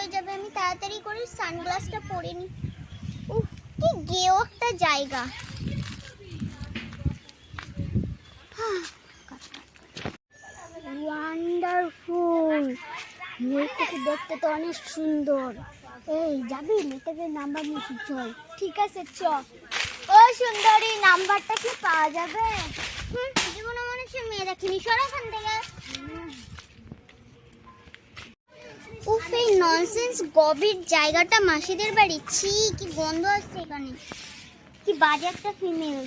হয়ে যাবে, আমি তাড়াতাড়ি করে সানগ্লাসটা পরে নি। উফ, কি গেও একটা জায়গা। ওয়ান্ডারফুল, মেয়েটাকে দেখতে তো অনেক সুন্দর। এই যাবি, মেয়েটাকে নাম্বার নিতে চল। ঠিক আছে চ। ও সুন্দরী, নাম্বারটা কি পাওয়া যাবে? জীবনে মনে হচ্ছে মেয়ে দেখিনি, সরো ওখান থেকে। উফ, এই ননসেন্স গবির জায়গাটা মাসিদের বাড়ি। ছি, কি গন্ধ আসছে এখানে, কি বাজে একটা ফিমেল।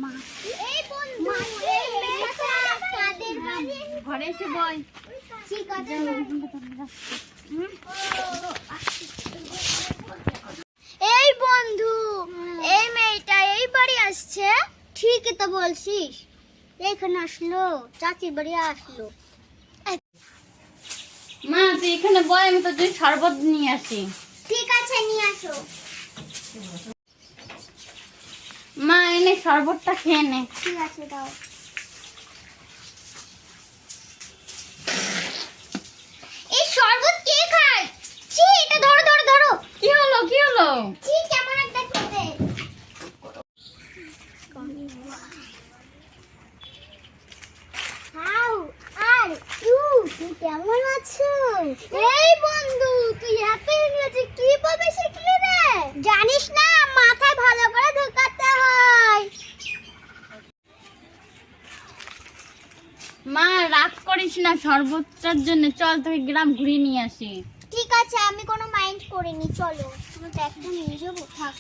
মাসি, এই বন্ধু, এই মেয়েটা কাদের বাড়ি? ঘরে এসে বল। ঠিক আছে। এই বন্ধু, এই মেয়েটা এই বাড়ি আসছে? ঠিকই তো বলছিস, এখানে আসলো, চাচির বাড়ি আসলো। মা তুই এখানে বল, আমি তোর জন্য শরবত নিয়ে আসি। ঠিক আছে, নিয়ে আসো। মা এনে শরবতটা খেয়ে নে। ঠিক আছে, দাও। এই শরবত কে খায়? ছি, এটা ধরো ধরো ধরো। কি হলো কি হলো? ছি, কেমন একটা খেতে। হাউ আর ইউ, তুই কেমন আছো? এই বন্ধু, তুই এত ইংরেজি কিভাবে শিখলি রে? জানিস না, মাথায় ভালো করে ঢোকাতে হয়। মা রাগ করিস না, শরবতটার জন্য চল তোকে গ্রাম ঘুরিয়ে নিয়ে আসি। ঠিক আছে, আমি কোনো মাইন্ড করিনি, চলো। তুমি তো একদম নিয়ে যাবো, থাক।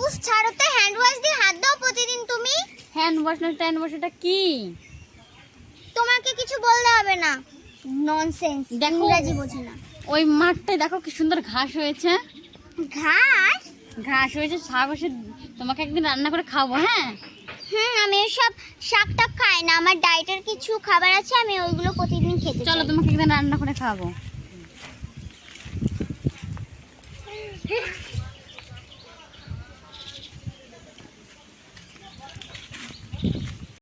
উস, ছাড়ো তো, হ্যান্ড ওয়াশ দিয়ে হাত দাও প্রতিদিন তুমি। হ্যান্ড ওয়াশ না ট্যান্ড ওয়াশ, এটা কি? তোমাকে কিছু বলতে হবে না, ননসেন্স, দেখো। ইংরেজি বোঝে না। ওই মাঠটায় দেখো কি সুন্দর ঘাস হয়েছে। ঘাস? ঘাস হয়েছে, শাক হয়েছে, তোমাকে একদিন রান্না করে খাবো। হ্যাঁ আমি সব শাক টাক খাই না, আমার ডায়েটের কিছু খাবার আছে, আমি ওইগুলো প্রতিদিন খেতে চলো চাই। তোমাকে একদিন রান্না করে খাবো।